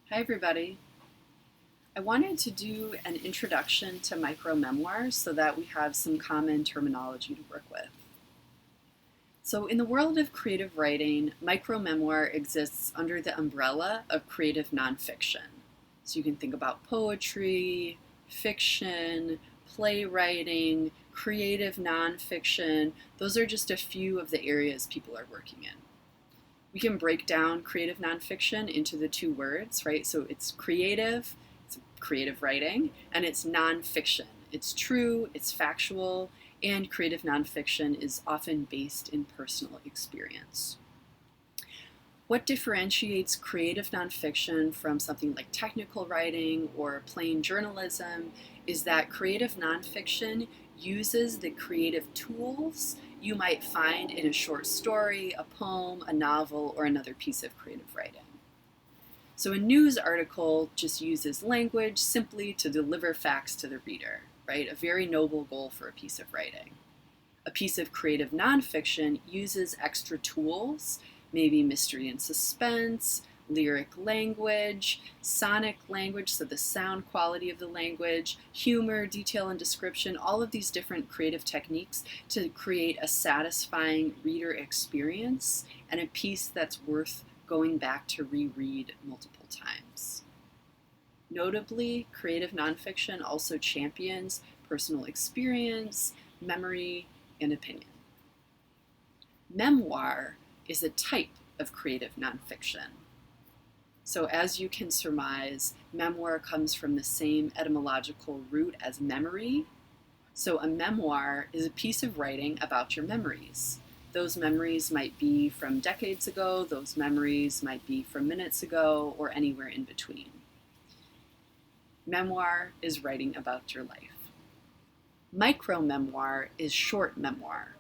Hi everybody. I wanted to do an introduction to micro-memoirs so that we have some common terminology to work with. So in the world of creative writing, micro-memoir exists under the umbrella of creative nonfiction. So you can think about poetry, fiction, playwriting, creative nonfiction. Those are just a few of the areas people are working in. We can break down creative nonfiction into the two words, right? So it's creative writing, and it's nonfiction. It's true, it's factual, and creative nonfiction is often based in personal experience. What differentiates creative nonfiction from something like technical writing or plain journalism is that creative nonfiction uses the creative tools you might find in a short story, a poem, a novel, or another piece of creative writing. So a news article just uses language simply to deliver facts to the reader, right? A very noble goal for a piece of writing. A piece of creative nonfiction uses extra tools, maybe mystery and suspense, lyric language, sonic language, so the sound quality of the language, humor, detail, and description, all of these different creative techniques to create a satisfying reader experience and a piece that's worth going back to reread multiple times. Notably, creative nonfiction also champions personal experience, memory, and opinion. Memoir is a type of creative nonfiction. So as you can surmise, memoir comes from the same etymological root as memory. So a memoir is a piece of writing about your memories. Those memories might be from decades ago, those memories might be from minutes ago, or anywhere in between. Memoir is writing about your life. Micro-memoir is short memoir.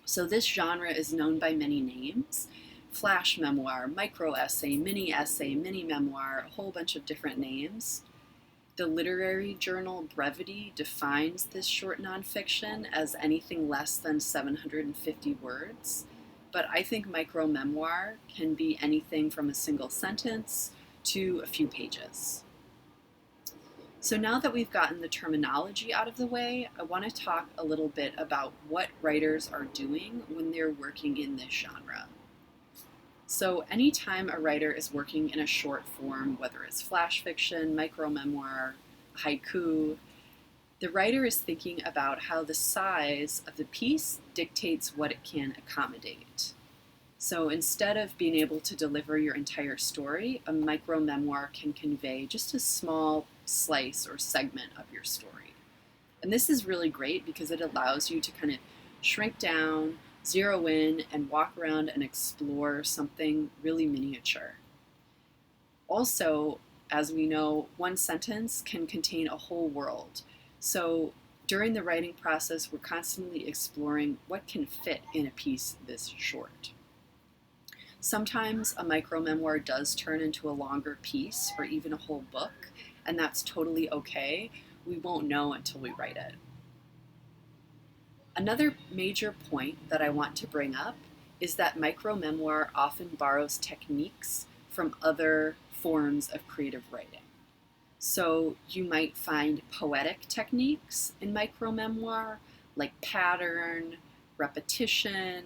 So this genre is known by many names: flash memoir, micro-essay, mini-memoir, a whole bunch of different names. The literary journal Brevity defines this short nonfiction as anything less than 750 words, but I think micro-memoir can be anything from a single sentence to a few pages. So now that we've gotten the terminology out of the way, I want to talk a little bit about what writers are doing when they're working in this genre. So anytime a writer is working in a short form, whether it's flash fiction, micro-memoir, haiku, the writer is thinking about how the size of the piece dictates what it can accommodate. So instead of being able to deliver your entire story, a micro-memoir can convey just a small slice or segment of your story. And this is really great because it allows you to kind of shrink down, zero in, and walk around and explore something really miniature. Also, as we know, one sentence can contain a whole world. So during the writing process, we're constantly exploring what can fit in a piece this short. Sometimes a micro-memoir does turn into a longer piece or even a whole book, and that's totally okay. We won't know until we write it. Another major point that I want to bring up is that micro-memoir often borrows techniques from other forms of creative writing. So you might find poetic techniques in micro-memoir, like pattern, repetition,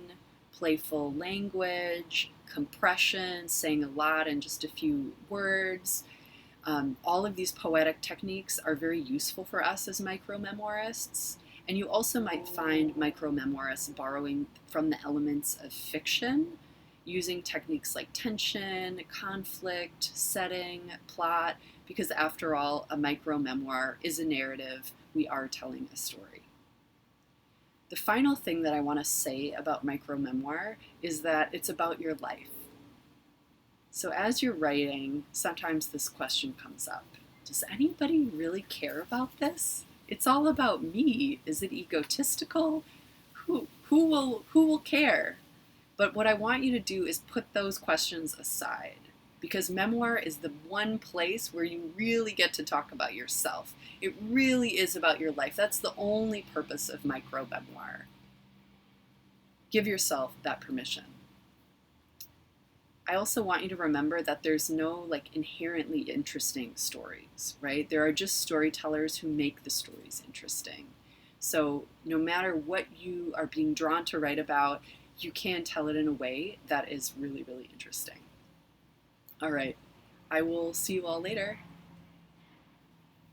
playful language, compression, saying a lot in just a few words. All of these poetic techniques are very useful for us as micro-memoirists. And you also might find micro-memoirists borrowing from the elements of fiction, using techniques like tension, conflict, setting, plot, because after all, a micro-memoir is a narrative. We are telling a story. The final thing that I want to say about micro-memoir is that it's about your life. So as you're writing, sometimes this question comes up. Does anybody really care about this? It's all about me. Is it egotistical? Who will care? But what I want you to do is put those questions aside, because memoir is the one place where you really get to talk about yourself. It really is about your life. That's the only purpose of micro-memoir. Give yourself that permission. I also want you to remember that there's no like inherently interesting stories, right? There are just storytellers who make the stories interesting. So no matter what you are being drawn to write about, you can tell it in a way that is really, really interesting. All right. I will see you all later.